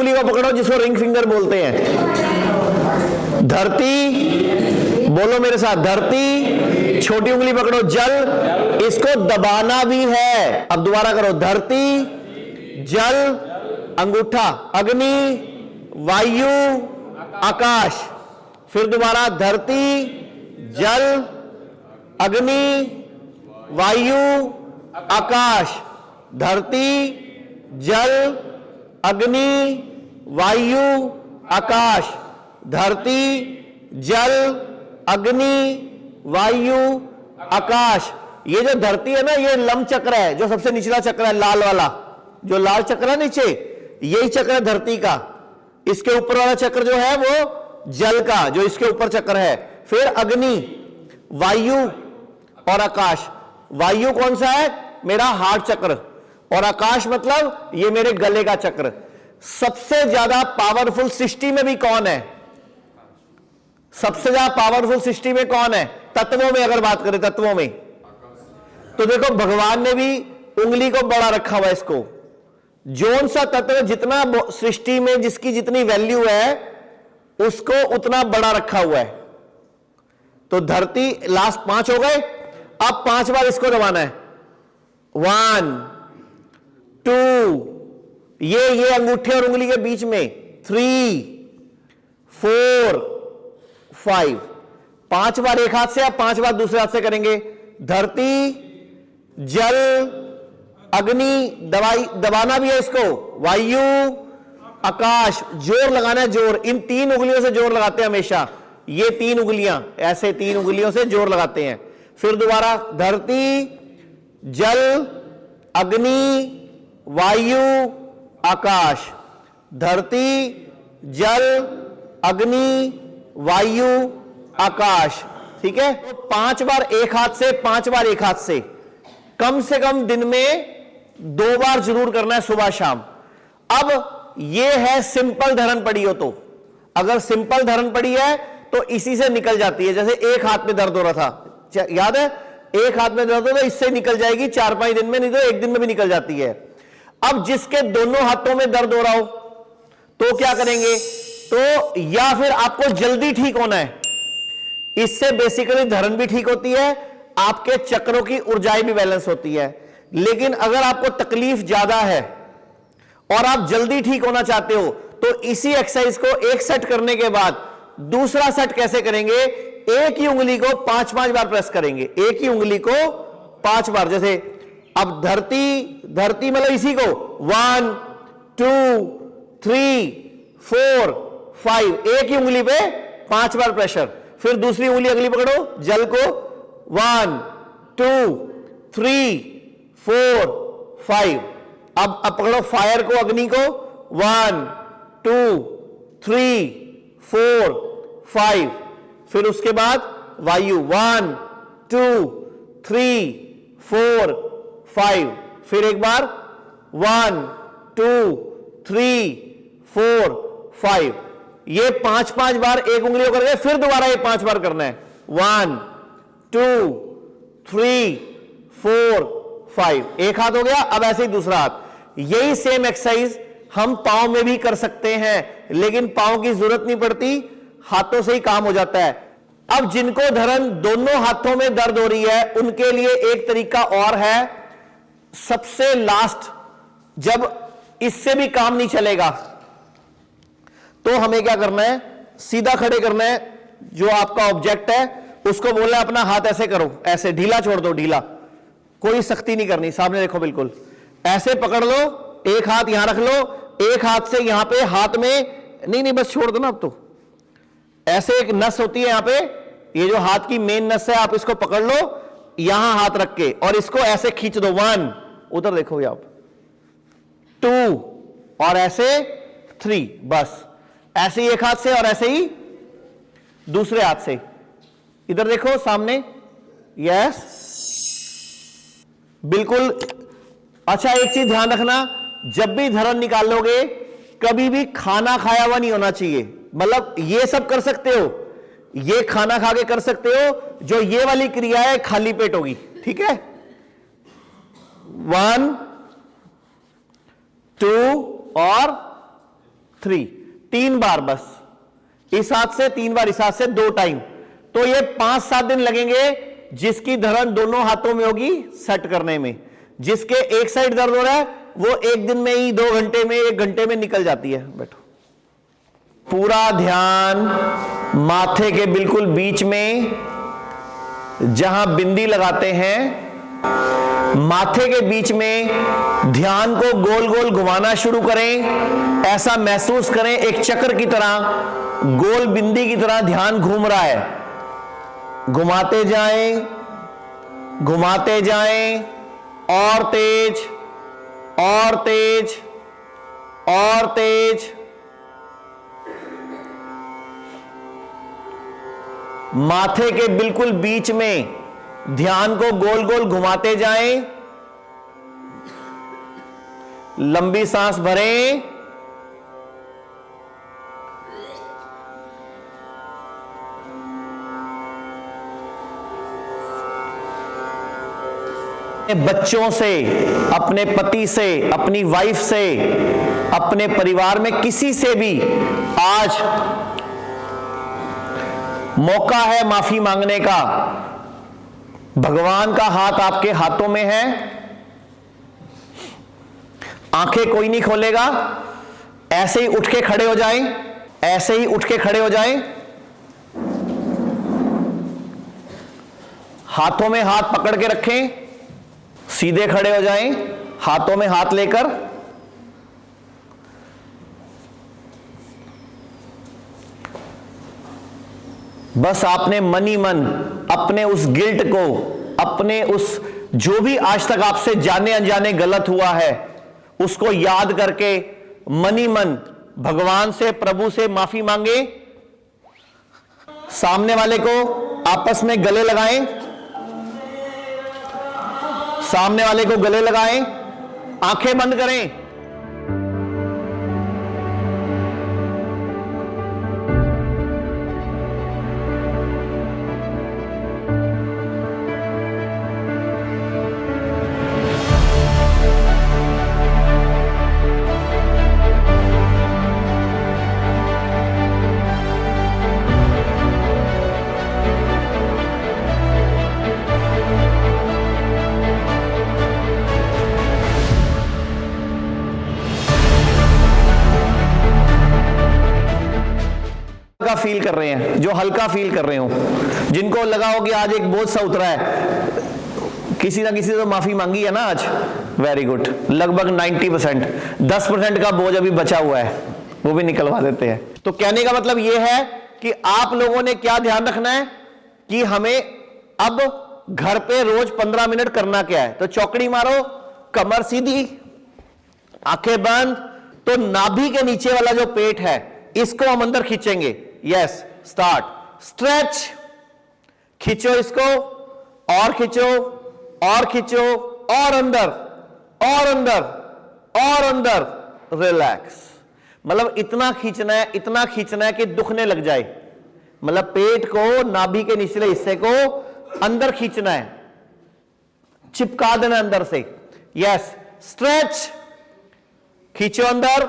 को पकड़ो जिसको रिंग फिंगर बोलते हैं। धरती, बोलो मेरे साथ, धरती, छोटी उंगली पकड़ो जल, इसको दबाना भी है। अब दोबारा करो, धरती, जल, अंगूठा, अग्नि, वायु, आकाश। फिर दोबारा, धरती, जल, अग्नि, वायु, आकाश। धरती, जल, अग्नि, वायु, आकाश। धरती, जल, अग्नि, वायु, आकाश। ये जो धरती है ना, ये लंब चक्र है, जो सबसे निचला चक्र है, लाल वाला, जो लाल चक्र है नीचे, यही चक्र है धरती का। इसके ऊपर वाला चक्र जो है वो जल का, जो इसके ऊपर चक्र है। फिर अग्नि, वायु और आकाश। वायु कौन सा है? मेरा हार्ट चक्र। और आकाश मतलब ये मेरे गले का चक्र। सबसे ज्यादा पावरफुल सृष्टि में भी कौन है? सबसे ज्यादा पावरफुल सृष्टि में कौन है? तत्वों में अगर बात करें, तत्वों में तो देखो, भगवान ने भी उंगली को बड़ा रखा हुआ है। इसको जोन सा तत्व जितना सृष्टि में जिसकी जितनी वैल्यू है, उसको उतना बड़ा रखा हुआ है। तो धरती, लास्ट 5 हो गए। अब 5 बार इसको दबाना है। 1 2, ये अंगूठे और उंगली के बीच में 3 4 5। 5 बार एक हाथ से, अब 5 बार दूसरे हाथ से करेंगे। धरती, जल, अग्नि, दबाना भी है इसको, वायु, आकाश। जोर लगाना है, जोर। इन 3 उंगलियों से जोर लगाते हैं हमेशा। ये 3 उंगलियां, ऐसे 3 उंगलियों से जोर लगाते हैं। फिर दोबारा, धरती, जल, अग्नि, वायु, आकाश। धरती, जल, अग्नि, वायु, आकाश। ठीक है? तो 5 बार एक हाथ से, 5 बार एक हाथ से, कम से कम दिन में 2 बार जरूर करना है, सुबह शाम। अब ये है सिंपल धरन पड़ी हो तो। अगर सिंपल धरन पड़ी है तो इसी से निकल जाती है। जैसे एक हाथ में दर्द हो रहा था, याद है? एक हाथ में दर्द हो तो इससे निकल जाएगी 4-5 दिन में, नहीं तो 1 दिन में भी निकल जाती है। अब जिसके दोनों हाथों में दर्द हो रहा हो तो क्या करेंगे? तो या फिर आपको जल्दी ठीक होना है, इससे बेसिकली धरन भी ठीक होती है, आपके चक्रों की ऊर्जाएं भी बैलेंस होती है। लेकिन अगर आपको तकलीफ ज्यादा है और आप जल्दी ठीक होना चाहते हो, तो इसी एक्सरसाइज को एक सेट करने के बाद दूसरा सेट कैसे करेंगे? एक ही उंगली को 5-5 बार प्रेस करेंगे। एक ही उंगली को 5 बार। जैसे अब धरती मतलब इसी को 1 2 3 4 5, एक ही उंगली पे 5 बार प्रेशर। फिर दूसरी उंगली अगली पकड़ो, जल को 1 2 3 4 5। अब पकड़ो फायर को, अग्नि को 1 2 3 4 5। फिर उसके बाद वायु 1 2 3 4 5। फिर एक बार 1 2 3 4 5। ये 5-5 बार एक उंगलियों करके फिर दोबारा ये 5 बार करना है। 1 2 3 4 5। एक हाथ हो गया। अब ऐसे ही दूसरा हाथ। यही सेम एक्सरसाइज हम पांव में भी कर सकते हैं, लेकिन पांव की जरूरत नहीं पड़ती, हाथों से ही काम हो जाता है। अब जिनको धरन दोनों हाथों में दर्द हो रही है, उनके लिए एक तरीका और है। सबसे लास्ट, जब इससे भी काम नहीं चलेगा तो हमें क्या करना है? सीधा खड़े करना है। जो आपका ऑब्जेक्ट है उसको बोलना है अपना हाथ ऐसे करो, ऐसे ढीला छोड़ दो, ढीला, कोई सख्ती नहीं करनी। सामने देखो, बिल्कुल ऐसे पकड़ लो। एक हाथ यहां रख लो, एक हाथ से यहां पे, हाथ में नहीं बस छोड़ दो ना। अब तो ऐसे एक नस होती है यहां पे, ये जो हाथ की मेन नस है, आप इसको पकड़ लो यहां हाथ रख के और इसको ऐसे खींच दो। 1, उधर देखोगे आप, 2 और ऐसे 3, बस ऐसे ही एक हाथ से और ऐसे ही दूसरे हाथ से। इधर देखो सामने, यस, बिल्कुल। अच्छा, एक चीज ध्यान रखना, जब भी धरण निकालोगे कभी भी खाना खाया हुआ नहीं होना चाहिए। मतलब ये सब कर सकते हो, ये खाना खा के कर सकते हो, जो ये वाली क्रिया है खाली पेट होगी, ठीक है। 1 2 और 3, 3 बार बस, इस हाथ से 3 बार, इस हाथ से 2 टाइम। तो ये 5-7 दिन लगेंगे जिसकी धरण दोनों हाथों में होगी सेट करने में। जिसके एक साइड दर्द हो रहा है वो एक दिन में ही 2 घंटे में, 1 घंटे में निकल जाती है। बैठो, पूरा ध्यान माथे के बिल्कुल बीच में, जहां बिंदी लगाते हैं, माथे के बीच में ध्यान को गोल गोल घुमाना शुरू करें। ऐसा महसूस करें एक चक्र की तरह, गोल बिंदी की तरह ध्यान घूम रहा है। घुमाते जाएं, घुमाते जाएं, और तेज, और तेज, और तेज। माथे के बिल्कुल बीच में ध्यान को गोल गोल घुमाते जाएं। लंबी सांस भरें, बच्चों से, अपने पति से, अपनी वाइफ से, अपने परिवार में किसी से भी आज मौका है माफी मांगने का। भगवान का हाथ आपके हाथों में है। आंखें कोई नहीं खोलेगा, ऐसे ही उठ के खड़े हो जाएं, ऐसे ही उठ के खड़े हो जाएं। हाथों में हाथ पकड़ के रखें, सीधे खड़े हो जाएं, हाथों में हाथ लेकर। बस आपने मन ही मन अपने उस गिल्ट को, अपने उस जो भी आज तक आपसे जाने अनजाने गलत हुआ है, उसको याद करके मन ही मन भगवान से, प्रभु से माफी मांगे। सामने वाले को आपस में गले लगाएं, सामने वाले को गले लगाएं, आंखें बंद करें। फील कर रहे हैं, जो हल्का फील कर रहे हो, जिनको लगा हो कि आज एक बोझ सा उतरा है, किसी ना किसी तो माफी मांगी है ना आज। वेरी गुड, लगभग 90%। 10% का बोझ अभी बचा हुआ है, वो भी निकलवा देते हैं। तो कहने का मतलब यह है कि आप लोगों ने क्या ध्यान रखना है कि हमें अब घर पे रोज 15 मिनट करना क्या है। तो चौकड़ी मारो, कमर सीधी, आंखें बंद। तो नाभि के नीचे वाला जो पेट है इसको हम अंदर खींचेंगे। Yes, start. स्ट्रेच, खींचो इसको, और खींचो, और खींचो, और अंदर, और अंदर, और अंदर। रिलैक्स, मतलब इतना खींचना है, इतना खींचना है कि दुखने लग जाए। मतलब पेट को, नाभि के निचले हिस्से को अंदर खींचना है, चिपका देना अंदर से। यस, स्ट्रेच, खींचो अंदर,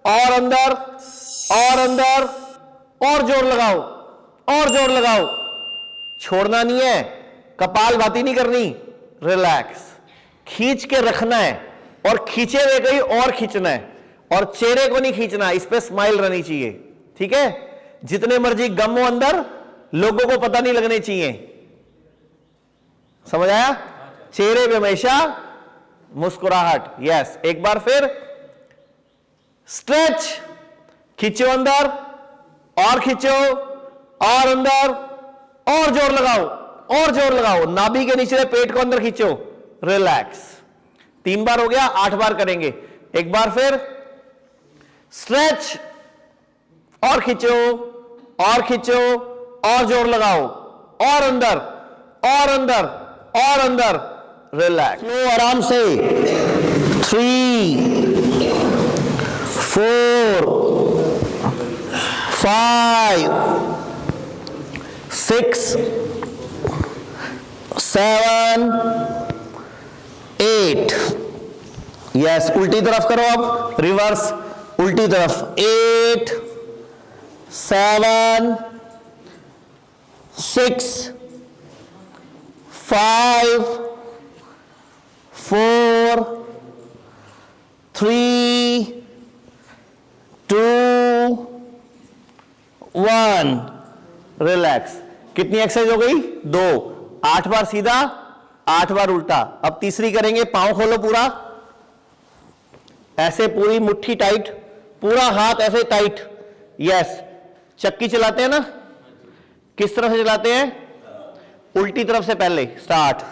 और अंदर, और अंदर, और जोर लगाओ, और जोर लगाओ। छोड़ना नहीं है, कपालभाति नहीं करनी। रिलैक्स, खींच के रखना है, और खींचे हुए कहीं और खींचना है, और चेहरे को नहीं खींचना, इस पे स्माइल रहनी चाहिए। ठीक है, जितने मर्जी गम हो अंदर, लोगों को पता नहीं लगने चाहिए। समझ आया? चेहरे पे हमेशा मुस्कुराहट। यस, एक बार फिर। स्ट्रेच, खींचो अंदर, और खींचो, और अंदर, और जोर लगाओ, और जोर लगाओ। नाभि के नीचे पेट को अंदर खींचो। रिलैक्स। 3 बार हो गया, 8 बार करेंगे। एक बार फिर। स्ट्रेच, और खींचो, और खींचो, और जोर लगाओ, और अंदर, और अंदर, और अंदर, रिलैक्स। लो आराम से। 3 4 5 6 7 8। यस, उल्टी तरफ करो अब, रिवर्स, उल्टी तरफ। 8 7 6 5 4 3 2 1। रिलैक्स। कितनी एक्सरसाइज हो गई? 2। 8 बार सीधा, 8 बार उल्टा। अब तीसरी करेंगे। पांव खोलो पूरा, ऐसे पूरी मुट्ठी टाइट, पूरा हाथ ऐसे टाइट। यस, चक्की चलाते हैं ना, किस तरफ से चलाते हैं? उल्टी तरफ से पहले। स्टार्ट।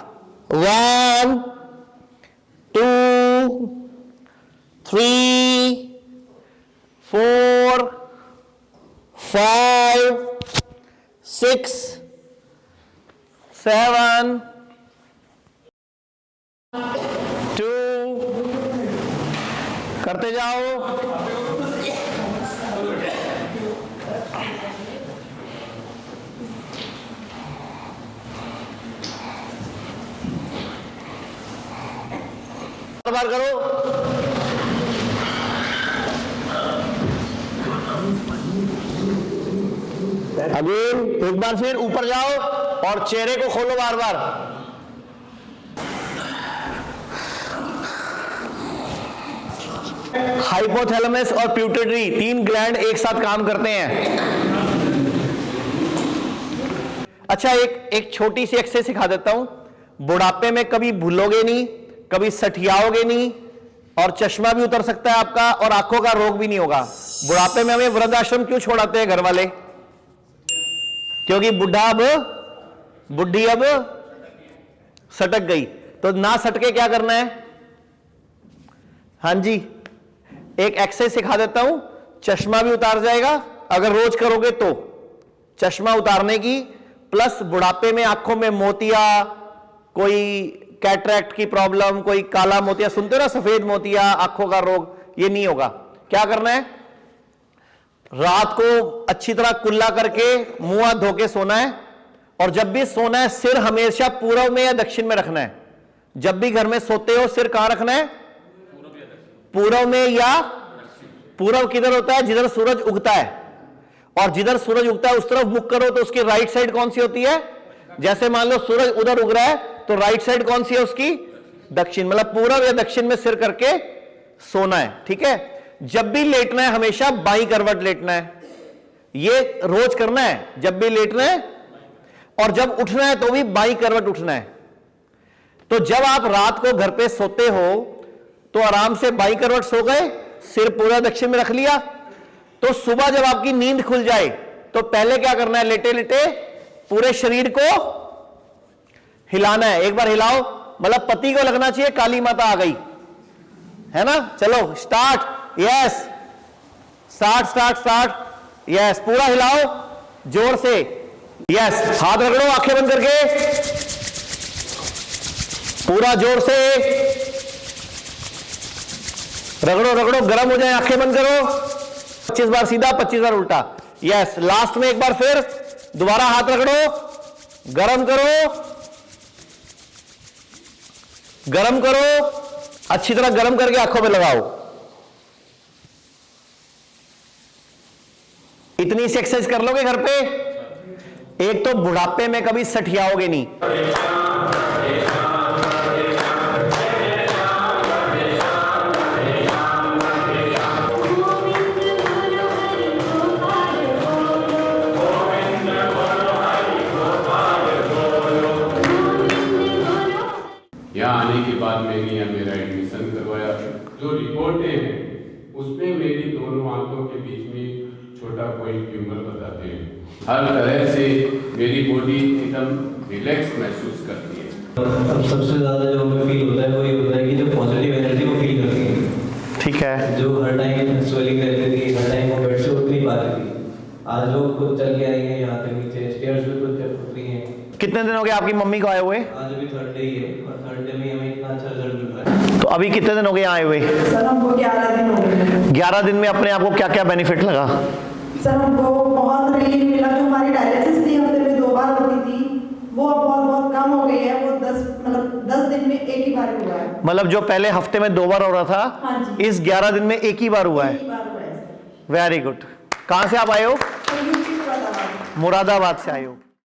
1 2 3 4 5 6 7 2। करते जाओ। बार करो। अगेन एक बार फिर ऊपर जाओ और चेहरे को खोलो बार बार। हाइपोथैलेमस और प्यूटेटरी, 3 ग्लैंड एक साथ काम करते हैं। अच्छा, एक छोटी सी एक्सरसाइज सिखा देता हूं। बुढ़ापे में कभी भूलोगे नहीं, कभी सठियाओगे नहीं, और चश्मा भी उतर सकता है आपका, और आंखों का रोग भी नहीं होगा। बुढ़ापे में हमें वृद्धाश्रम क्यों छोड़ाते हैं घर वाले? क्योंकि बुढ़ी अब सटक गई। तो ना सटके क्या करना है? हां जी, एक एक्सरसाइज सिखा देता हूं, चश्मा भी उतार जाएगा अगर रोज करोगे तो। चश्मा उतारने की, प्लस बुढ़ापे में आंखों में मोतिया, कोई कैटरैक्ट की प्रॉब्लम, कोई काला मोतिया, सुनते हो ना, सफेद मोतिया, आंखों का रोग, ये नहीं होगा। क्या करना है? रात को अच्छी तरह कुल्ला करके मुंह हाथ धो के सोना है, और जब भी सोना है सिर हमेशा पूर्व में या दक्षिण में रखना है। जब भी घर में सोते हो सिर कहां रखना है? पूर्व में या पूर्व किधर होता है? जिधर सूरज उगता है। और जिधर सूरज उगता है उस तरफ मुख करो तो उसकी राइट साइड कौन सी होती है? जैसे मान लो सूरज उधर उग रहा है तो राइट साइड कौन सी है उसकी? दक्षिण। मतलब पूर्व या दक्षिण में सिर करके सोना है। ठीक है। जब भी लेटना है हमेशा बाईं करवट लेटना है, ये रोज करना है। जब भी लेटना है और जब उठना है तो भी बाईं करवट उठना है। तो जब आप रात को घर पे सोते हो तो आराम से बाईं करवट सो गए, सिर पूरा दक्षिण में रख लिया। तो सुबह जब आपकी नींद खुल जाए तो पहले क्या करना है? लेटे लेटे पूरे शरीर को हिलाना है। एक बार हिलाओ, मतलब पति को लगना चाहिए काली माता आ गई है ना। चलो start. Yes, start start start. Yes, पूरा हिलाओ जोर से। यस, हाथ रगड़ो आंखें बंद करके, पूरा जोर से रगड़ो रगड़ो, गर्म हो जाए, आंखें बंद करो। 25 बार सीधा, 25 बार उल्टा। यस, लास्ट में एक बार फिर दोबारा हाथ रगड़ो, गरम करो, गरम करो, अच्छी तरह गरम करके आंखों में लगाओ। इतनी सी एक्सरसाइज कर लोगे घर पे, एक तो बुढ़ापे में कभी सठियाओगे नहीं। यहाँ आने के बाद मैंने यहाँ मेरा एडमिशन करवाया। जो रिपोर्टें हैं उसमें मेरी दोनों आंखों के बीच में छोटा कोई ट्यूमर बताते हैं। हर तरह से मेरी बॉडी एकदम रिलैक्स महसूस करती है। अब सबसे ज़्यादा जो हमें फील होता है वो ये होता है कि जो पॉजिटिव एनर्जी को फील करती है। ठीक है। जो हर टाइम स्वेलिंग रहती थी आज लोग खुद चल के आएंगे यहाँ तक नीचे, स्टेयर्स भी खुद चल उतरी हैं। कितने दिन हो गए आपकी मम्मी को आए हुए? आज अभी थर्ड डे ही है और थर्ड डे में हमें इतना अच्छा रिजल्ट मिल रहा है। तो अभी कितने दिन हो गए यहाँ आए हुए? सर हमको 11 दिन हो गए। 11 दिन में अपने आप को क्या क्या बेनिफिट लगा? सर हमको बहुत रिलीफ मिला। जो हमारी डायलिसिस थी हफ्ते में 2 बार होती थी, वो अब बहुत कम हो गई है। वो 10 दिन में एक ही बार हुआ है। मतलब जो पहले हफ्ते में 2 बार हो रहा था, हाँ जी। इस 11 दिन में एक ही बार हुआ एक है। ही बार हुआ है सर। Very good. कहाँ से आप आए हो? तो ये चीज़ मुरादाबाद। मुरादाबाद से आए हो।